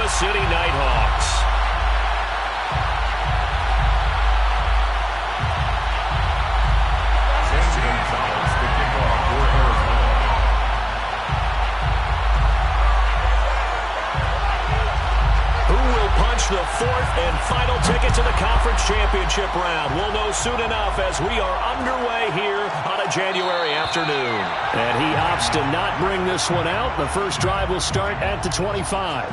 Oklahoma City Nighthawks. The fourth and final ticket to the conference championship round. We'll know soon enough as we are underway here on a January afternoon. And he opts to not bring this one out. The first drive will start at the 25.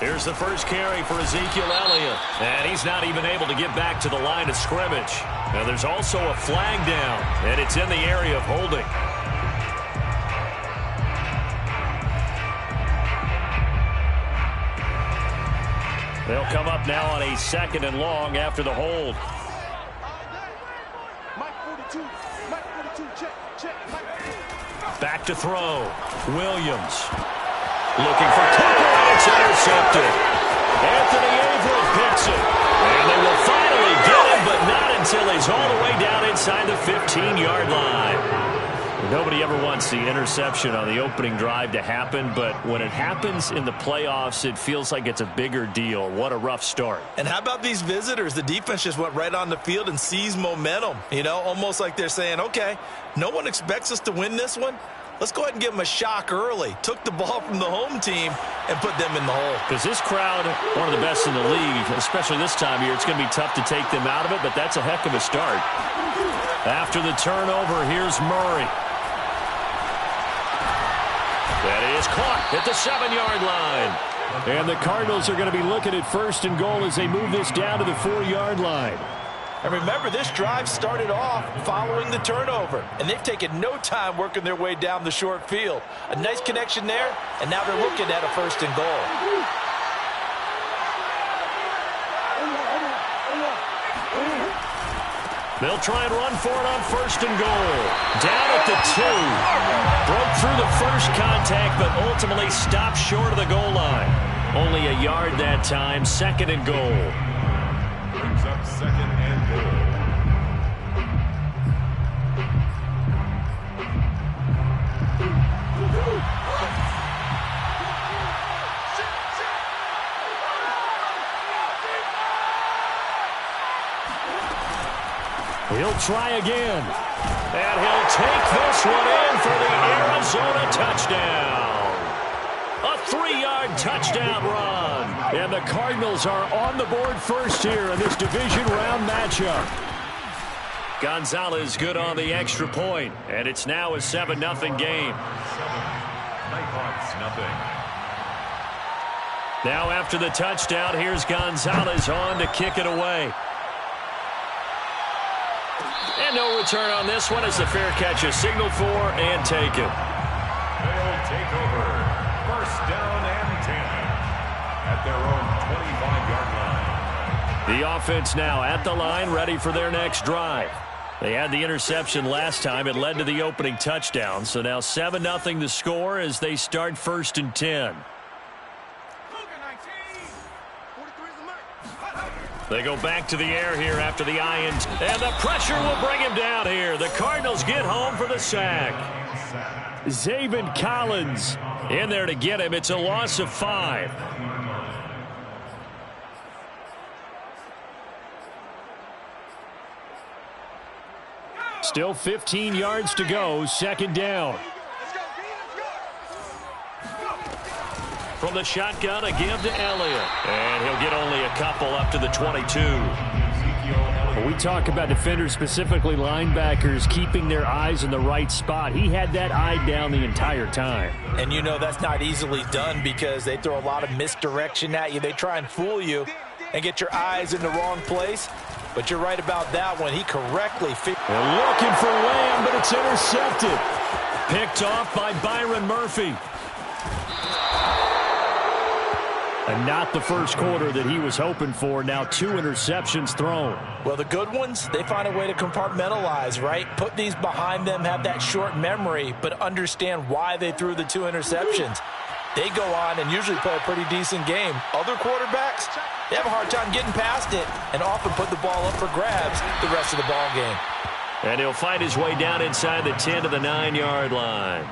Here's the first carry for Ezekiel Elliott. And he's not even able to get back to the line of scrimmage. Now there's also a flag down, and it's in the area of holding. They'll come up now on a 2nd and long after the hold. Back to throw. Williams. Looking for Cooper, and it's intercepted. Anthony Averett picks it. And they will finally get him, but not until he's all the way down inside the 15-yard line. Nobody ever wants the interception on the opening drive to happen, but when it happens in the playoffs, it feels like it's a bigger deal. What a rough start. And how about these visitors? The defense just went right on the field and seized momentum. You know, almost like they're saying, okay, no one expects us to win this one. Let's go ahead and give them a shock early. Took the ball from the home team and put them in the hole. Because this crowd, one of the best in the league, especially this time of year, it's going to be tough to take them out of it, but that's a heck of a start. After the turnover, here's Murray. That is caught at the 7-yard line. And the Cardinals are going to be looking at 1st and goal as they move this down to the 4-yard line. And remember, this drive started off following the turnover, and they've taken no time working their way down the short field. A nice connection there, and now they're looking at a 1st and goal. They'll try and run for it on 1st and goal. Down at the 2. Broke through the first contact, but ultimately stopped short of the goal line. Only a yard that time, 2nd and goal. Brings up 2nd and goal. He'll try again. And he'll take this one in for the Arizona touchdown. A 3-yard touchdown run. And the Cardinals are on the board first here in this division round matchup. Gonzalez good on the extra point, and it's now a 7-0 game. 7. Nighthawks nothing. Now after the touchdown, here's Gonzalez on to kick it away. And no return on this one as the fair catch is signaled for and taken. They'll take over. 1st down and 10 at their own 25-yard line. The offense now at the line, ready for their next drive. They had the interception last time. It led to the opening touchdown. So now 7-0 the score as they start 1st and 10. They go back to the air here after the INT. And the pressure will bring him down here. The Cardinals get home for the sack. Zaven Collins in there to get him. It's a loss of 5. Still 15 yards to go. 2nd down. From the shotgun, a give to Elliott. And he'll get only a couple up to the 22. When we talk about defenders, specifically linebackers, keeping their eyes in the right spot, he had that eye down the entire time. And you know that's not easily done because they throw a lot of misdirection at you. They try and fool you and get your eyes in the wrong place. But you're right about that one. He correctly They're looking for Lamb, but it's intercepted. Picked off by Byron Murphy. And not the first quarter that he was hoping for. Now 2 interceptions thrown. Well, the good ones, they find a way to compartmentalize, right? Put these behind them, have that short memory, but understand why they threw the 2 interceptions. They go on and usually play a pretty decent game. Other quarterbacks, they have a hard time getting past it and often put the ball up for grabs the rest of the ball game. And he'll fight his way down inside the 10 to the 9-yard line.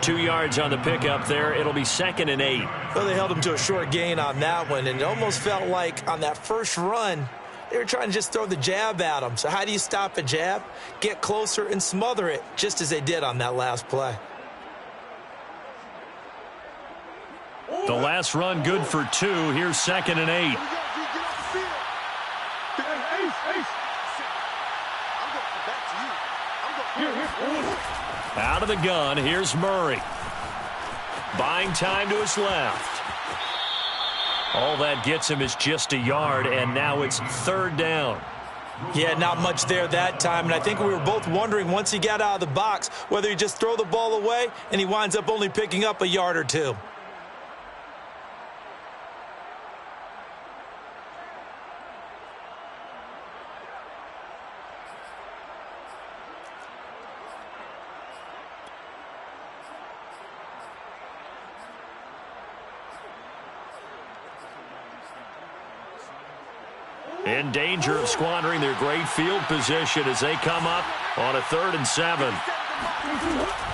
2 yards on the pickup there. It'll be 2nd and 8. Well, they held him to a short gain on that one, and it almost felt like on that first run, they were trying to just throw the jab at him. So how do you stop a jab? Get closer and smother it, just as they did on that last play. The last run good for 2. Here's 2nd and 8. Out of the gun, here's Murray. Buying time to his left. All that gets him is just a yard, and now it's 3rd down. Yeah, not much there that time, and I think we were both wondering once he got out of the box whether he just throw the ball away and he winds up only picking up a yard or 2. In danger of squandering their great field position as they come up on a 3rd and 7.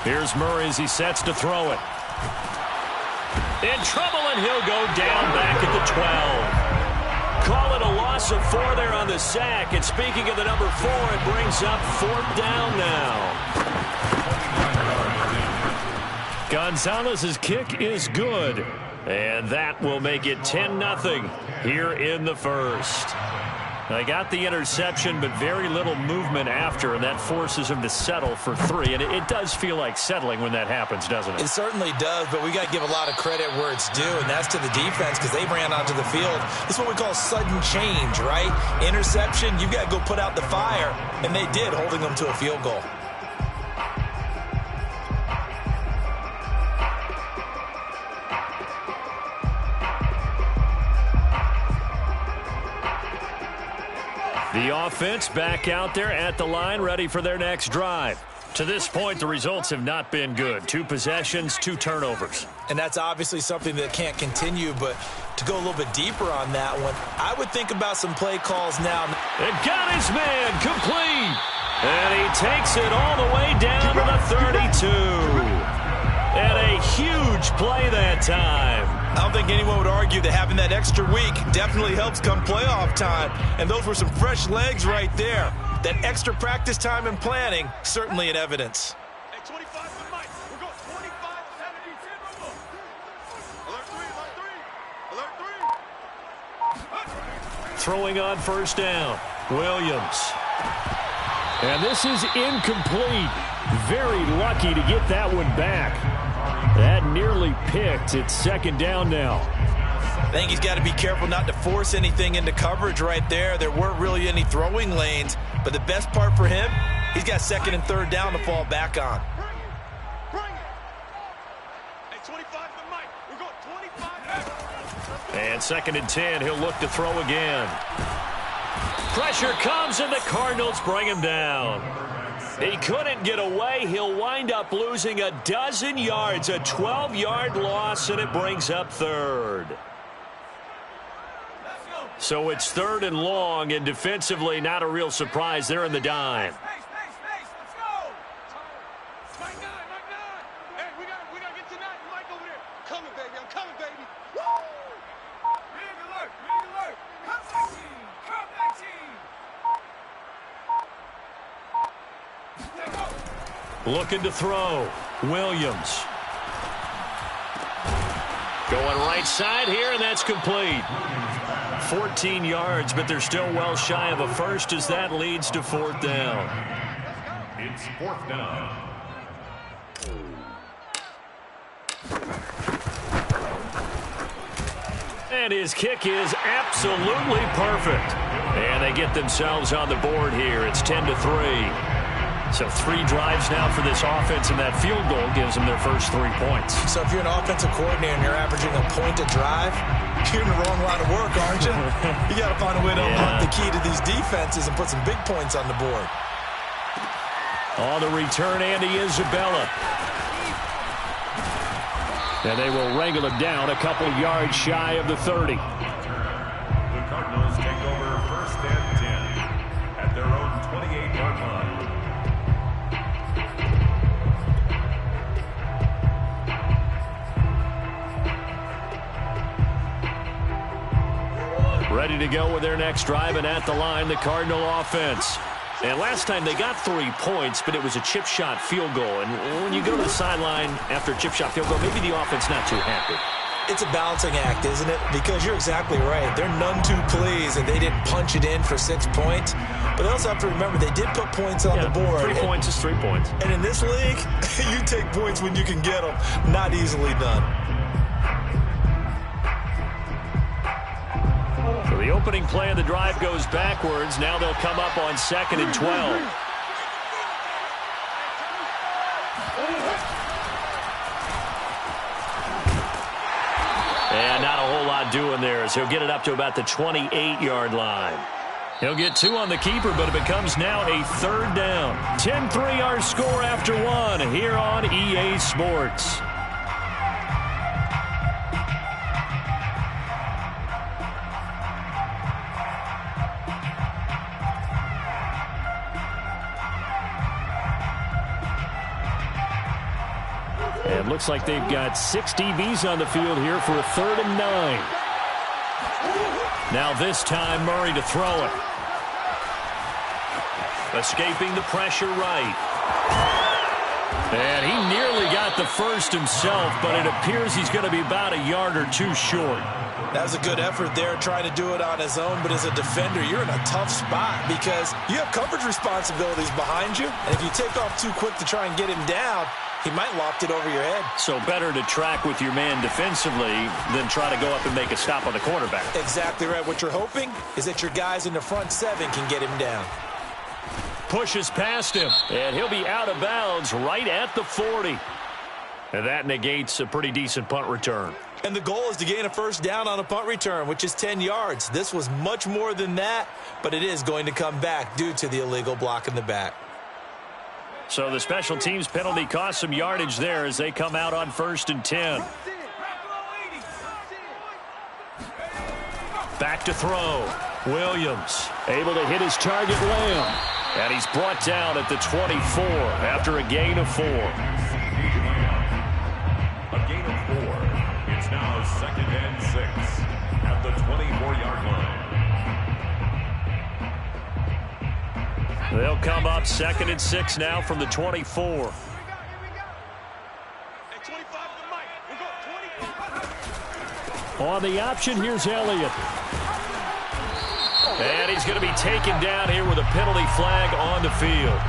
Here's Murray as he sets to throw it. In trouble, and he'll go down back at the 12. Call it a loss of 4 there on the sack. And speaking of the number 4, it brings up 4th down now. Gonzalez's kick is good. And that will make it 10-0 here in the first. They got the interception, but very little movement after, and that forces him to settle for 3. And it does feel like settling when that happens, doesn't it? It certainly does, but we got to give a lot of credit where it's due, and that's to the defense because they ran onto the field. This is what we call sudden change, right? Interception, you've got to go put out the fire, and they did, holding them to a field goal. The offense back out there at the line, ready for their next drive. To this point, the results have not been good. 2 possessions, 2 turnovers. And that's obviously something that can't continue, but to go a little bit deeper on that one, I would think about some play calls now. And got his man complete. And he takes it all the way down to the 32. And a huge play that time. I don't think anyone would argue that having that extra week definitely helps come playoff time. And those were some fresh legs right there. That extra practice time and planning, certainly in evidence. Hey, 25 for Mike. We're going 25, 70, 10. Alert 3, alert 3. Alert 3. Throwing on 1st down, Williams. And this is incomplete. Very lucky to get that one back. That nearly picked. It's 2nd down now. I think he's got to be careful not to force anything into coverage right there. There weren't really any throwing lanes, but the best part for him, he's got 2nd and 3rd down to fall back on. Bring it. Hey, 25 for Mike. We're going 25. And 2nd and 10, he'll look to throw again. Pressure comes, and the Cardinals bring him down. He couldn't get away. He'll wind up losing a dozen yards, a 12-yard loss, and it brings up 3rd. So it's 3rd and long, and defensively not a real surprise. They're in the dime. Space. Let's go. Mike 9. Hey, we got to get to 9. Mike over there. Coming, baby. I'm coming, baby. Woo! Big alert. Come back, team. Looking to throw. Williams. Going right side here, and that's complete. 14 yards, but they're still well shy of a first as that leads to 4th down. It's 4th down. And his kick is absolutely perfect. And they get themselves on the board here. It's 10-3. So 3 drives now for this offense, and that field goal gives them their first 3 points. So if you're an offensive coordinator and you're averaging a point a drive, you're in the wrong line of work, aren't you? You got to find a way to unlock the key to these defenses and put some big points on the board. On the return, Andy Isabella. And they will wrangle him down a couple yards shy of the 30. The Cardinals take over 1st and 10 at their own 28-yard line. Ready to go with their next drive, and at the line, the Cardinal offense. And last time they got 3 points, but it was a chip shot field goal. And when you go to the sideline after a chip shot field goal, maybe the offense not too happy. It's a balancing act, isn't it? Because you're exactly right. They're none too pleased that they didn't punch it in for 6 points. But they also have to remember they did put points on the board. 3 points is 3 points. And in this league, you take points when you can get them. Not easily done. So the opening play of the drive goes backwards. Now they'll come up on 2nd and 12. And not a whole lot doing there, as he'll get it up to about the 28-yard line. He'll get 2 on the keeper, but it becomes now a 3rd down. 10-3 our score after 1 here on EA Sports. And looks like they've got 6 DBs on the field here for a 3rd and 9. Now this time Murray to throw it. Escaping the pressure right. And he nearly got the first himself, but it appears he's going to be about a yard or 2 short. That was a good effort there, trying to do it on his own. But as a defender, you're in a tough spot because you have coverage responsibilities behind you. And if you take off too quick to try and get him down, he might loft it over your head. So better to track with your man defensively than try to go up and make a stop on the quarterback. Exactly right. What you're hoping is that your guys in the front 7 can get him down. Pushes past him, and he'll be out of bounds right at the 40. And that negates a pretty decent punt return. And the goal is to gain a 1st down on a punt return, which is 10 yards. This was much more than that, but it is going to come back due to the illegal block in the back. So the special teams penalty cost some yardage there as they come out on 1st and 10. Back to throw. Williams able to hit his target, Lamb. And he's brought down at the 24 after a gain of 4. A gain of 4. It's now 2nd and 6 at the 24-yard line. They'll come up 2nd and 6 now from the 24. On the option, here's Elliott. And he's going to be taken down here with a penalty flag on the field.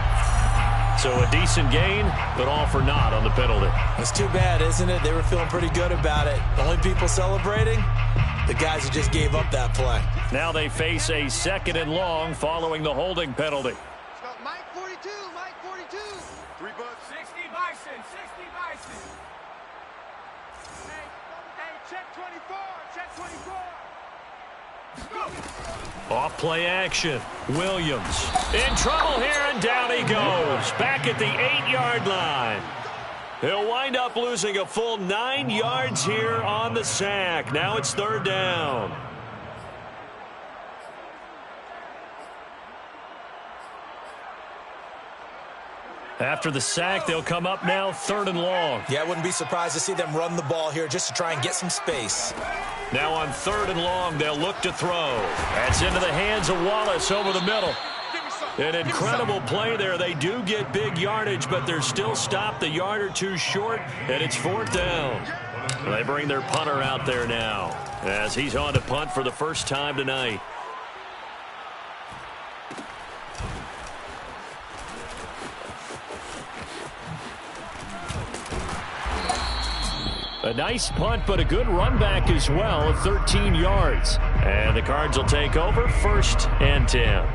So a decent gain, but all for naught on the penalty. It's too bad, isn't it? They were feeling pretty good about it. The only people celebrating, the guys who just gave up that play. Now they face a 2nd and long following the holding penalty. Mike 42, Mike 42. 3 bucks. 60 Bison, 60 Bison. Hey, check 24, check 24. Go. Off play action. Williams in trouble here, and down he goes. Back at the 8-yard line. He'll wind up losing a full 9 yards here on the sack. Now it's 3rd down. After the sack, they'll come up now 3rd and long. Yeah, I wouldn't be surprised to see them run the ball here just to try and get some space. Now on 3rd and long, they'll look to throw. That's into the hands of Wallace over the middle. An incredible play there. They do get big yardage, but they're still stopped a yard or 2 short, and it's 4th down. They bring their punter out there now as he's on to punt for the first time tonight. A nice punt, but a good run back as well of 13 yards. And the Cards will take over 1st and 10.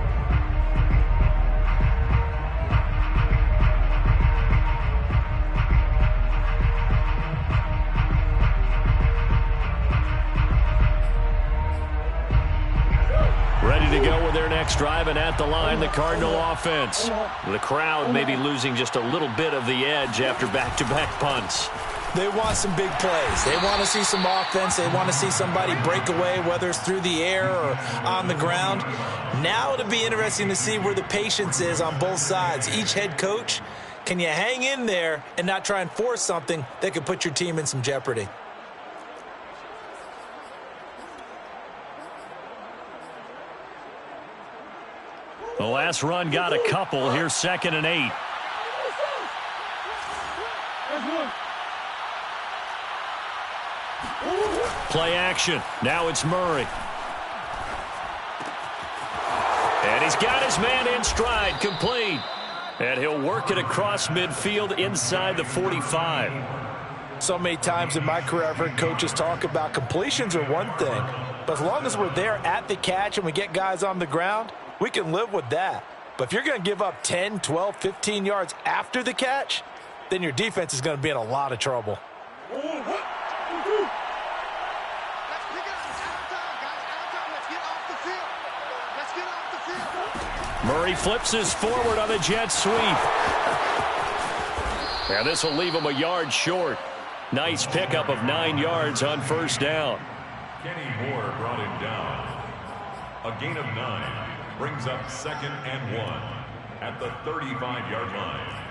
to go with their next drive, and at the line, the Cardinal offense. The crowd may be losing just a little bit of the edge after back-to-back punts. They want some big plays. They want to see some offense. They want to see somebody break away, whether it's through the air or on the ground. Now it'll be interesting to see where the patience is on both sides. Each head coach, can you hang in there and not try and force something that could put your team in some jeopardy? The last run got a couple. Here's 2nd and 8. Play action. Now it's Murray. And he's got his man in stride, complete. And he'll work it across midfield inside the 45. So many times in my career I've heard coaches talk about completions are one thing, but as long as we're there at the catch and we get guys on the ground, we can live with that. But if you're going to give up 10, 12, 15 yards after the catch, then your defense is going to be in a lot of trouble. Murray flips his forward on the jet sweep. And this will leave him a yard short. Nice pickup of 9 yards on first down. Kenny Moore brought him down. A gain of 9 brings up 2nd and 1 at the 35-yard line.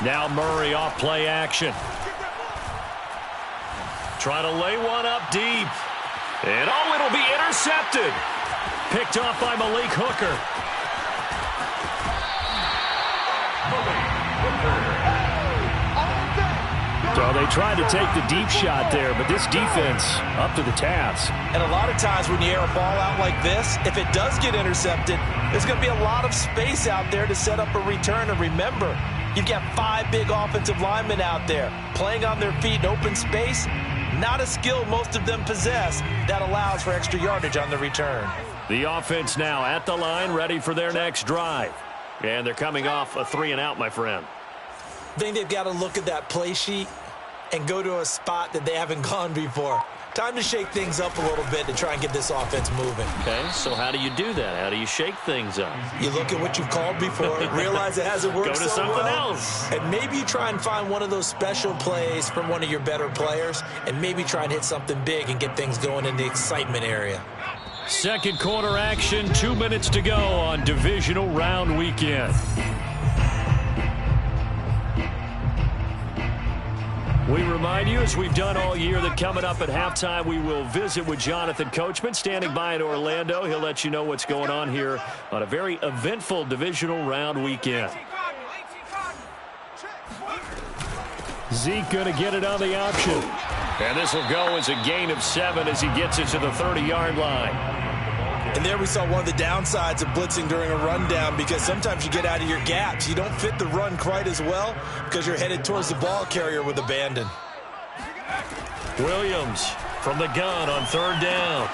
Now Murray off play action. Trying to lay one up deep. And oh, it'll be intercepted. Picked off by Malik Hooker. So they tried to take the deep shot there, but this defense up to the task. And a lot of times when you air a ball out like this, if it does get intercepted, there's going to be a lot of space out there to set up a return. And remember, you've got 5 big offensive linemen out there playing on their feet in open space. Not a skill most of them possess that allows for extra yardage on the return. The offense now at the line, ready for their next drive. And they're coming off a 3-and-out, my friend. I think they've got to look at that play sheet and go to a spot that they haven't gone before. Time to shake things up a little bit to try and get this offense moving. Okay, so how do you do that? How do you shake things up? You look at what you've called before, realize it hasn't worked so well. Go to something else. And maybe you try and find one of those special plays from one of your better players, and maybe try and hit something big and get things going in the excitement area. Second quarter action, 2 minutes to go on divisional round weekend. We remind you, as we've done all year, that coming up at halftime, we will visit with Jonathan Coachman, standing by in Orlando. He'll let you know what's going on here on a very eventful divisional round weekend. Zeke going to get it on the option. And this will go as a gain of 7 as he gets it to the 30-yard line. And there we saw one of the downsides of blitzing during a rundown, because sometimes you get out of your gaps. You don't fit the run quite as well because you're headed towards the ball carrier with abandon. Williams from the gun on 3rd down.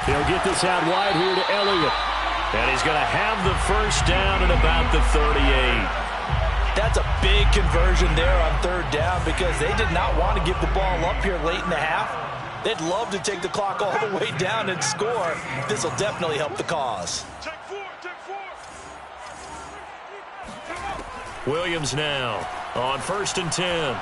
He'll get this out wide here to Elliott. And he's going to have the first down at about the 38. That's a big conversion there on 3rd down, because they did not want to give the ball up here late in the half. They'd love to take the clock all the way down and score. This will definitely help the cause. Williams now on 1st and 10.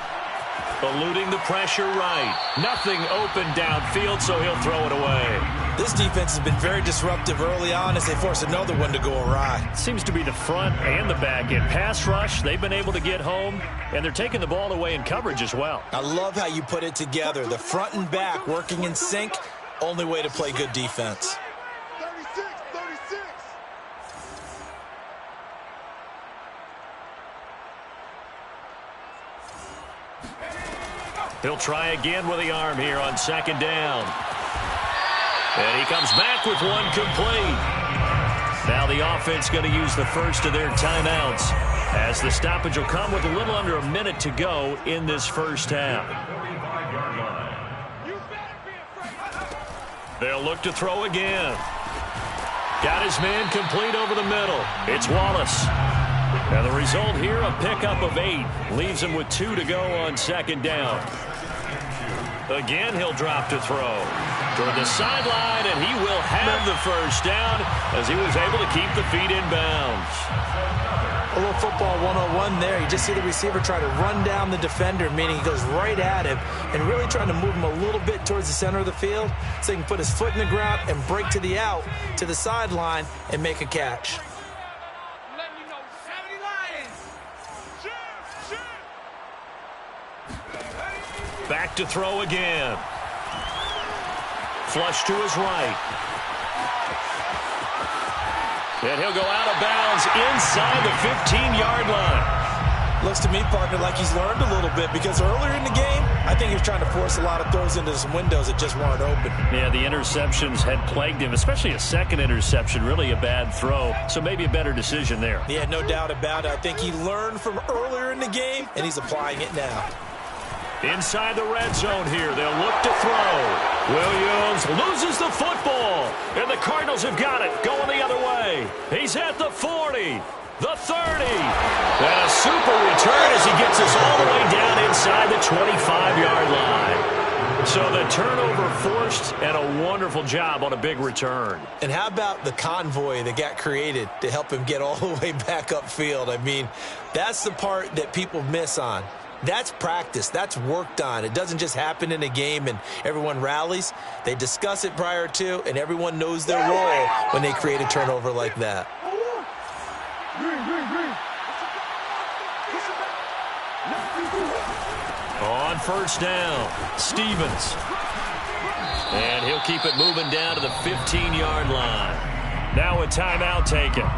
Eluding the pressure right. Nothing open downfield, so he'll throw it away. This defense has been very disruptive early on as they force another one to go awry. Seems to be the front and the back end. Pass rush, they've been able to get home, and they're taking the ball away in coverage as well. I love how you put it together. The front and back working in sync, only way to play good defense. 36. He'll try again with the arm here on 2nd down. And he comes back with one complete. Now the offense going to use the first of their timeouts, as the stoppage will come with a little under a minute to go in this first half. They'll look to throw again. Got his man complete over the middle. It's Wallace. And the result here, a pickup of 8. Leaves him with 2 to go on second down. Again, he'll drop to throw. Toward the sideline, and he will have the first down as he was able to keep the feet in bounds. A little football 101 there. You just see the receiver try to run down the defender, meaning he goes right at him and really trying to move him a little bit towards the center of the field so he can put his foot in the ground and break to the out, to the sideline, and make a catch. Back to throw again. Flush to his right. And he'll go out of bounds inside the 15-yard line. Looks to me, partner, like he's learned a little bit because earlier in the game, I think he was trying to force a lot of throws into some windows that just weren't open. Yeah, the interceptions had plagued him, especially a second interception, really a bad throw. So maybe a better decision there. Yeah, no doubt about it. I think he learned from earlier in the game, and he's applying it now. Inside the red zone here, they'll look to throw. Williams loses the football, and the Cardinals have got it, going the other way. He's at the 40, the 30, and a super return as he gets us all the way down inside the 25-yard line. So the turnover forced, and a wonderful job on a big return. And how about the convoy that got created to help him get all the way back upfield? I mean, that's the part that people miss on. That's practice. That's worked on. It doesn't just happen in a game and everyone rallies. They discuss it prior to, and everyone knows their role when they create a turnover like that. On first down, Stevens. And he'll keep it moving down to the 15-yard line. Now a timeout taken.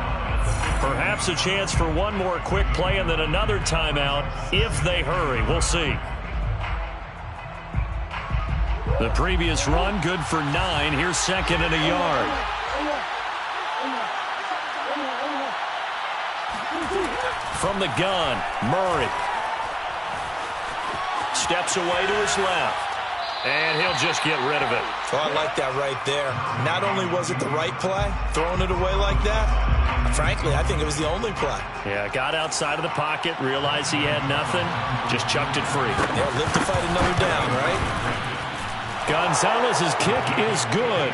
Perhaps a chance for one more quick play and then another timeout if they hurry. We'll see. The previous run, good for 9. Here's second and a yard. From the gun, Murray. Steps away to his left. And he'll just get rid of it. Oh, I like that right there. Not only was it the right play, throwing it away like that, frankly, I think it was the only play. Yeah, got outside of the pocket, realized he had nothing, just chucked it free. Yeah, live to fight another down, right? Gonzalez's kick is good,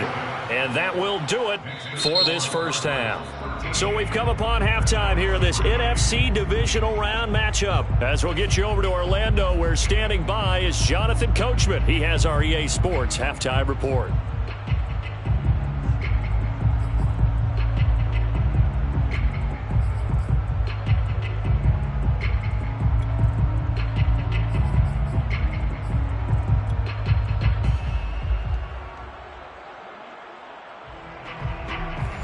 and that will do it for this first half. So we've come upon halftime here in this NFC divisional round matchup. As we'll get you over to Orlando, where standing by is Jonathan Coachman. He has our EA Sports halftime report.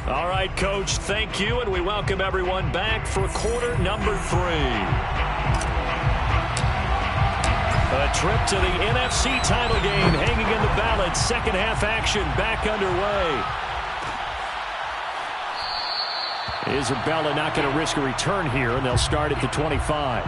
All right, Coach, thank you, and we welcome everyone back for quarter number 3. A trip to the NFC title game hanging in the balance. Second half action back underway. Isabella not going to risk a return here, and they'll start at the 25.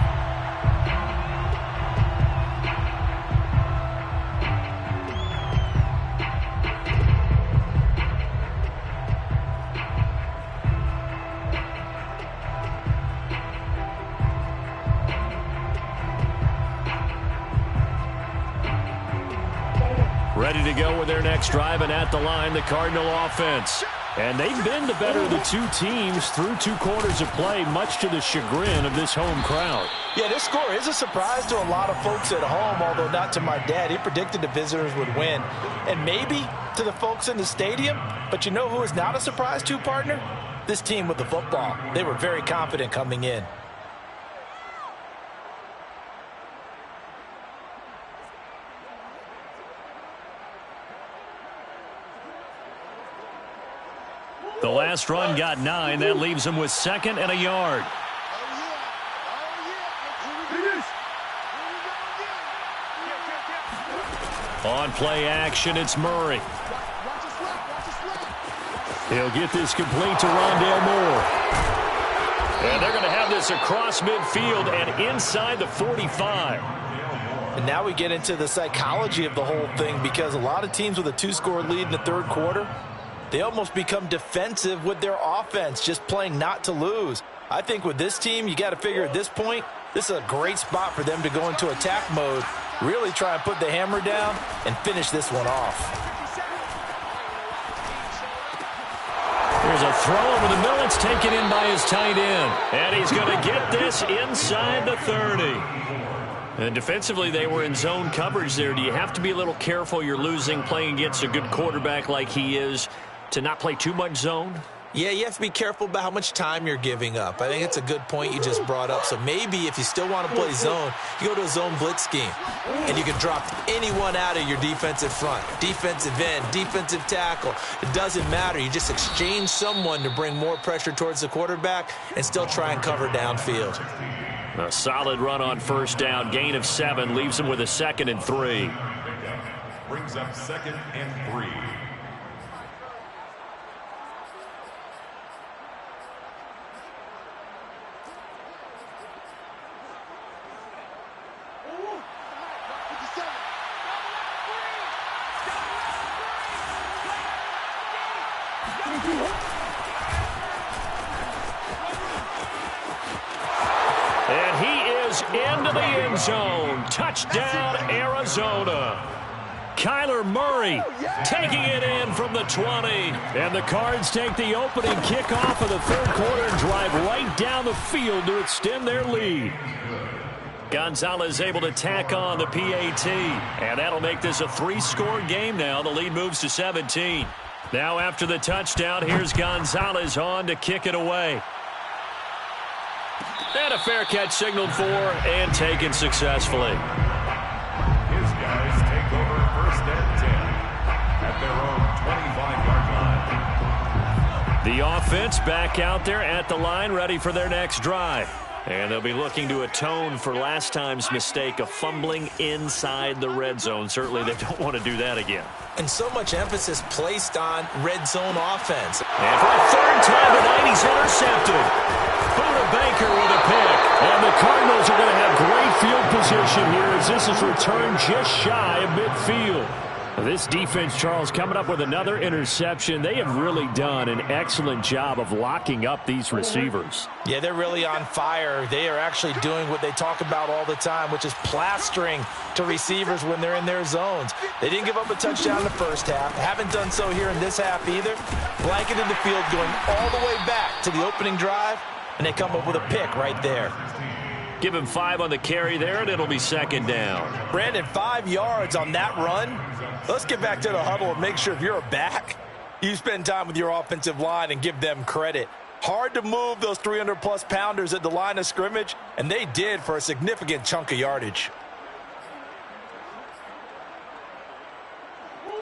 Ready to go with their next drive, and at the line, the Cardinal offense. And they've been the better of the two teams through 2 quarters of play, much to the chagrin of this home crowd. Yeah, this score is a surprise to a lot of folks at home, although not to my dad. He predicted the visitors would win. And maybe to the folks in the stadium, but you know who is not a surprise to, partner? This team with the football. They were very confident coming in. The last run got 9. That leaves him with second and a yard. On play action, it's Murray. He'll get this complete to Rondale Moore. And they're going to have this across midfield and inside the 45. And now we get into the psychology of the whole thing, because a lot of teams with a 2-score lead in the third quarter, they almost become defensive with their offense, just playing not to lose. I think with this team, you got to figure at this point, this is a great spot for them to go into attack mode, really try and put the hammer down and finish this one off. There's a throw over the middle. It's taken in by his tight end. And he's going to get this inside the 30. And defensively, they were in zone coverage there. Do you have to be a little careful? You're losing, playing against a good quarterback like he is, to not play too much zone? Yeah, you have to be careful about how much time you're giving up. I think it's a good point you just brought up. So maybe if you still want to play zone, you go to a zone blitz scheme. And you can drop anyone out of your defensive front. Defensive end, defensive tackle. It doesn't matter. You just exchange someone to bring more pressure towards the quarterback and still try and cover downfield. A solid run on first down. Gain of 7 leaves him with a 2nd and 3. Brings up 2nd and 3. And he is into the end zone. Touchdown, Arizona. Kyler Murray taking it in from the 20. And the Cards take the opening kickoff of the third quarter and drive right down the field to extend their lead. Gonzalez able to tack on the PAT. And that'll make this a 3-score game now. The lead moves to 17. Now after the touchdown, here's Gonzalez on to kick it away. And a fair catch signaled for and taken successfully. His guys take over 1st and 10 at their own 25-yard line. The offense back out there at the line, ready for their next drive. And they'll be looking to atone for last time's mistake of fumbling inside the red zone. Certainly they don't want to do that again. And so much emphasis placed on red zone offense. And for a third time tonight, he's intercepted. Buda Baker with a pick. And the Cardinals are going to have great field position here as this is returned just shy of midfield. This defense, Charles, coming up with another interception. They have really done an excellent job of locking up these receivers. Yeah, they're really on fire. They are actually doing what they talk about all the time, which is plastering to receivers when they're in their zones. They didn't give up a touchdown in the first half. Haven't done so here in this half either. Blanketed the field going all the way back to the opening drive, and they come up with a pick right there. Give him 5 on the carry there, and it'll be 2nd down. Brandon, 5 yards on that run. Let's get back to the huddle and make sure if you're a back, you spend time with your offensive line and give them credit. Hard to move those 300-plus pounders at the line of scrimmage, and they did for a significant chunk of yardage.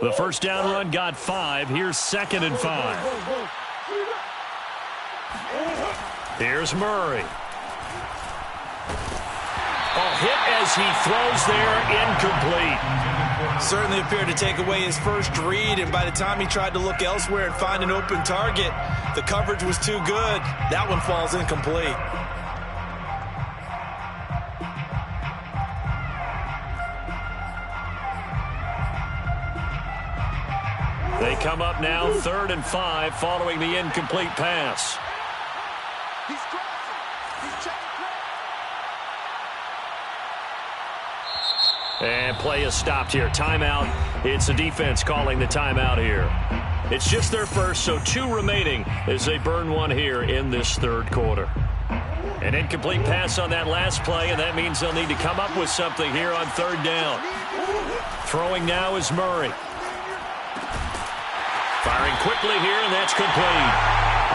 The first down run got 5. Here's 2nd and 5. Here's Murray. A hit as he throws there, incomplete. Certainly appeared to take away his first read, and by the time he tried to look elsewhere and find an open target, the coverage was too good. That one falls incomplete. They come up now 3rd and 5 following the incomplete pass. He's crossing. He's checking. And play is stopped here. Timeout. It's the defense calling the timeout here. It's just their first, so 2 remaining as they burn 1 here in this third quarter. An incomplete pass on that last play, and that means they'll need to come up with something here on 3rd down. Throwing now is Murray. Firing quickly here, and that's complete.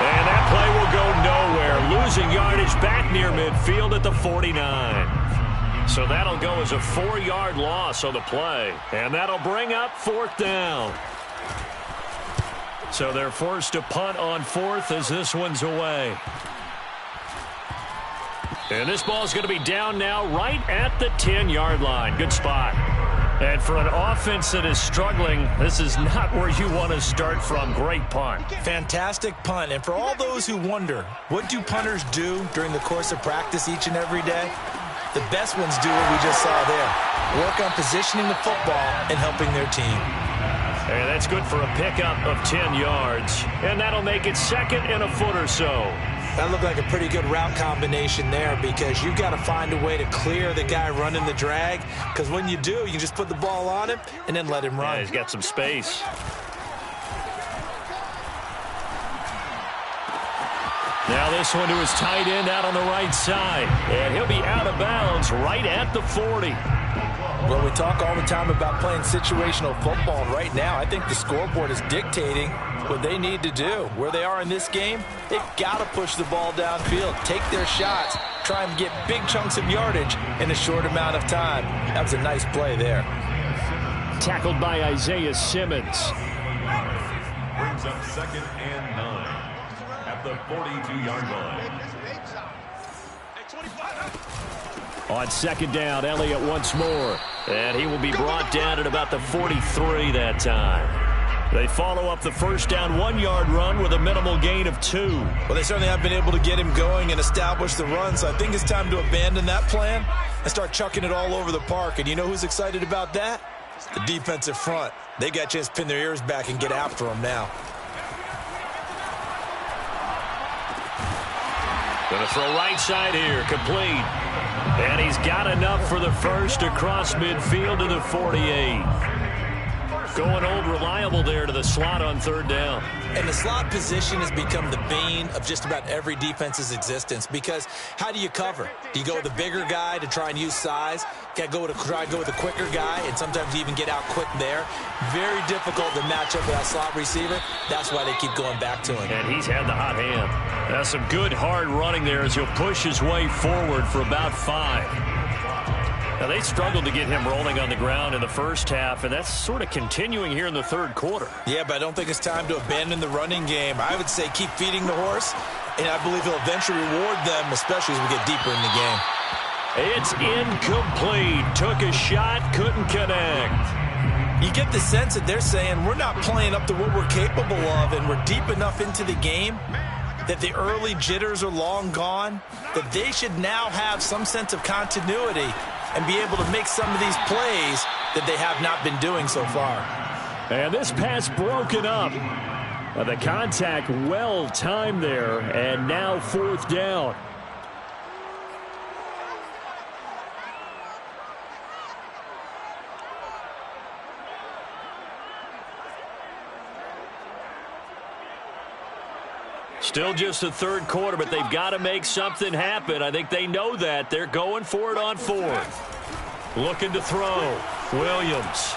And that play will go nowhere. Losing yardage back near midfield at the 49. So that'll go as a 4-yard loss on the play. And that'll bring up 4th down. So they're forced to punt on 4th as this one's away. And this ball's going to be down now right at the 10-yard line. Good spot. And for an offense that is struggling, this is not where you want to start from. Great punt. Fantastic punt. And for all those who wonder, what do punters do during the course of practice each and every day? The best ones do what we just saw there. Work on positioning the football and helping their team. And that's good for a pickup of 10 yards. And that'll make it 2nd and a foot or so. That looked like a pretty good route combination there because you've got to find a way to clear the guy running the drag, because when you do, you just put the ball on him and then let him run. Yeah, he's got some space. Now this one to his tight end out on the right side, and he'll be out of bounds right at the 40. Well, we talk all the time about playing situational football, and right now I think the scoreboard is dictating what they need to do. Where they are in this game, they've got to push the ball downfield, take their shots, try and get big chunks of yardage in a short amount of time. That was a nice play there. Tackled by Isaiah Simmons. Brings up 2nd and 9 at the 42-yard line. On 2nd down, Elliott once more. And he will be brought down at about the 43 that time. They follow up the first down 1-yard run with a minimal gain of 2. Well, they certainly have been able to get him going and establish the run, so I think it's time to abandon that plan and start chucking it all over the park. And you know who's excited about that? The defensive front. They got a chance to pin their ears back and get after him now. Going to throw right side here, complete. And he's got enough for the first across midfield to the 48. Going old reliable there to the slot on 3rd down. And the slot position has become the bane of just about every defense's existence, because how do you cover? Do you go with a bigger guy to try and use size? Got to try and go with a quicker guy, and sometimes you even get out quick there. Very difficult to match up with that slot receiver. That's why they keep going back to him. And he's had the hot hand. That's some good hard running there as he'll push his way forward for about 5. Now, they struggled to get him rolling on the ground in the first half, and that's sort of continuing here in the 3rd quarter. Yeah, but I don't think it's time to abandon the running game. I would say keep feeding the horse, and I believe he'll eventually reward them, especially as we get deeper in the game. It's incomplete. Took a shot, couldn't connect. You get the sense that they're saying we're not playing up to what we're capable of, and we're deep enough into the game that the early jitters are long gone, that they should now have some sense of continuity and be able to make some of these plays that they have not been doing so far. And this pass broken up. The contact well timed there, and now 4th down. Still just the 3rd quarter, but they've got to make something happen. I think they know that. They're going for it on 4th. Looking to throw. Williams.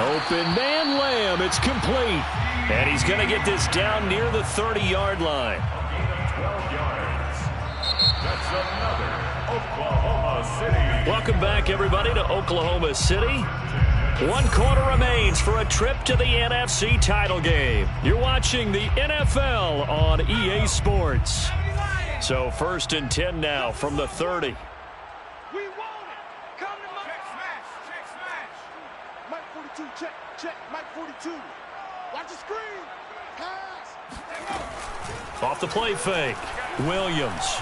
Open man Lamb. It's complete. And he's going to get this down near the 30-yard line. 12 yards. That's another Oklahoma City. Welcome back, everybody, to Oklahoma City. 1 quarter remains for a trip to the NFC title game. You're watching the NFL on EA Sports. So 1st and 10 now from the 30. We want it. Come to Mike. Check smash. Mike 42, check. Mike 42. Watch the screen. Pass. Off the play fake. Williams.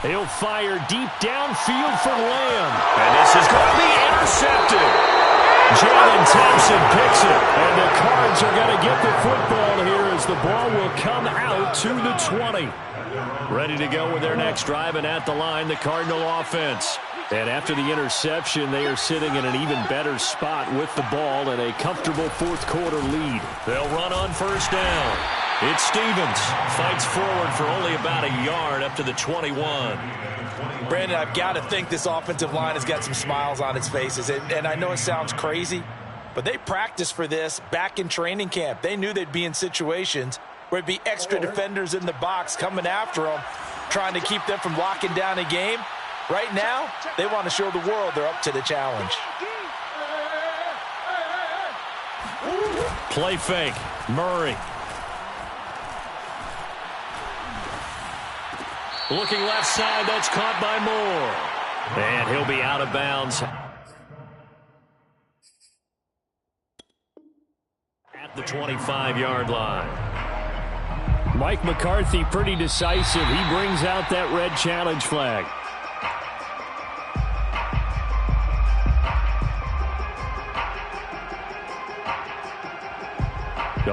He'll fire deep downfield for Lamb. And this is going to be intercepted. Jalen Thompson picks it, and the Cards are going to get the football here as the ball will come out to the 20. Ready to go with their next drive, and at the line, the Cardinal offense. And after the interception, they are sitting in an even better spot with the ball and a comfortable 4th quarter lead. They'll run on 1st down. It's Stevens. Fights forward for only about a yard up to the 21. Brandon, I've got to think this offensive line has got some smiles on its faces. And I know it sounds crazy, but they practiced for this back in training camp. They knew they'd be in situations where it'd be extra defenders in the box coming after them, trying to keep them from locking down a game. Right now, they want to show the world they're up to the challenge. Play fake. Murray. Looking left side, that's caught by Moore. And he'll be out of bounds at the 25-yard line. Mike McCarthy pretty decisive. He brings out that red challenge flag.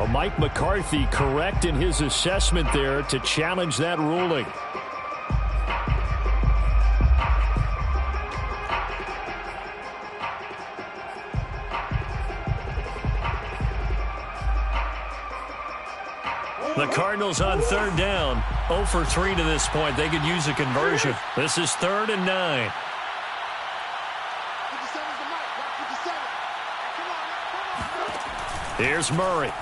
So Mike McCarthy correct in his assessment there to challenge that ruling. The Cardinals on third down, 0 for 3 to this point. They could use a conversion. This is 3rd and 9. Here's Murray.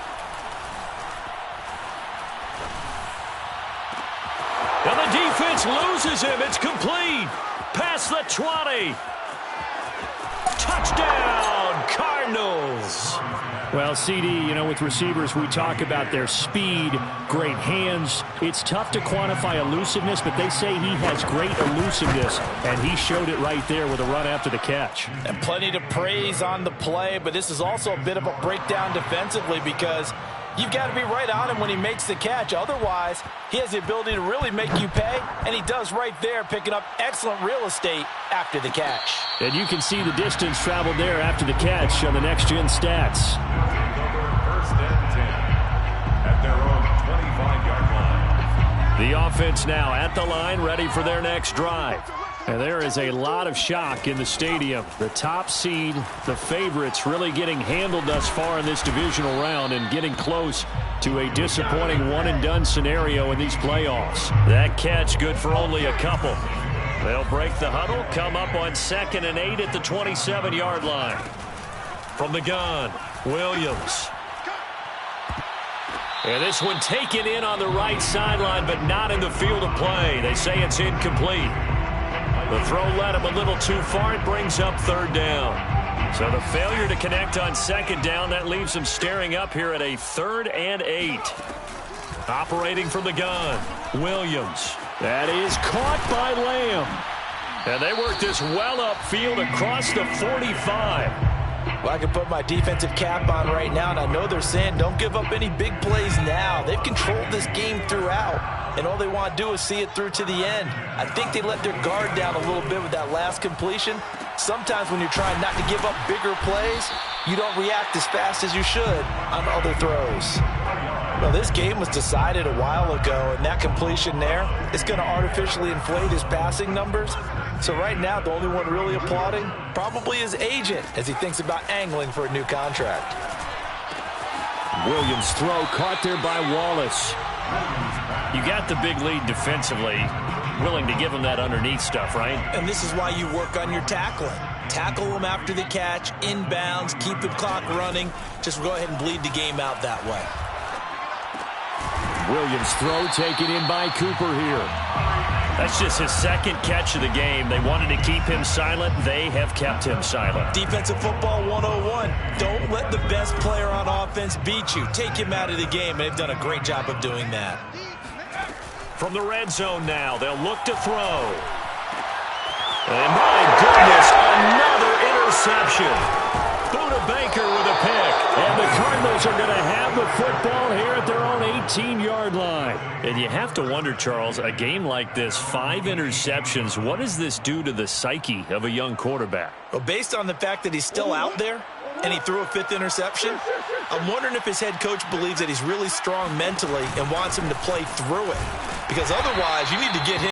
And the defense loses him. It's complete. Past the 20. Touchdown, Cardinals. Well, CD, with receivers, we talk about their speed, great hands. It's tough to quantify elusiveness, but they say he has great elusiveness, and he showed it right there with a run after the catch. And plenty to praise on the play, but this is also a bit of a breakdown defensively because you've got to be right on him when he makes the catch. Otherwise, he has the ability to really make you pay, and he does right there, picking up excellent real estate after the catch. And you can see the distance traveled there after the catch on the next-gen stats. First and 10 at their own 25-yard line. The offense now at the line, ready for their next drive. And there is a lot of shock in the stadium. The top seed, the favorites, really getting handled thus far in this divisional round and getting close to a disappointing one-and-done scenario in these playoffs. That catch good for only a couple. They'll break the huddle, come up on 2nd and 8 at the 27-yard line. From the gun, Williams. And this one taken in on the right sideline, but not in the field of play. They say it's incomplete. The throw led him a little too far. It brings up 3rd down. So the failure to connect on 2nd down, that leaves him staring up here at a 3rd and 8. Operating from the gun, Williams. That is caught by Lamb. And they work this well upfield across the 45. Well, I can put my defensive cap on right now, and I know they're saying don't give up any big plays now. They've controlled this game throughout, and all they want to do is see it through to the end. I think they let their guard down a little bit with that last completion. Sometimes when you're trying not to give up bigger plays, you don't react as fast as you should on other throws. Well, this game was decided a while ago, and that completion there is going to artificially inflate his passing numbers. So right now, the only one really applauding probably his agent as he thinks about angling for a new contract. Williams' throw caught there by Wallace. You got the big lead defensively. Willing to give him that underneath stuff, right? And this is why you work on your tackling. Tackle him after the catch, inbounds, keep the clock running. Just go ahead and bleed the game out that way. Williams' throw taken in by Cooper here. That's just his 2nd catch of the game. They wanted to keep him silent. They have kept him silent. Defensive football 101. Don't let the best player on offense beat you. Take him out of the game, and they've done a great job of doing that. From the red zone now, they'll look to throw. And my goodness, another interception. Buda Baker with a pick. And the Cardinals are going to have the football here at their own 18-yard line. And you have to wonder, Charles, a game like this, 5 interceptions, what does this do to the psyche of a young quarterback? Well, based on the fact that he's still out there and he threw a 5th interception, I'm wondering if his head coach believes that he's really strong mentally and wants him to play through it. Because otherwise, you need to get him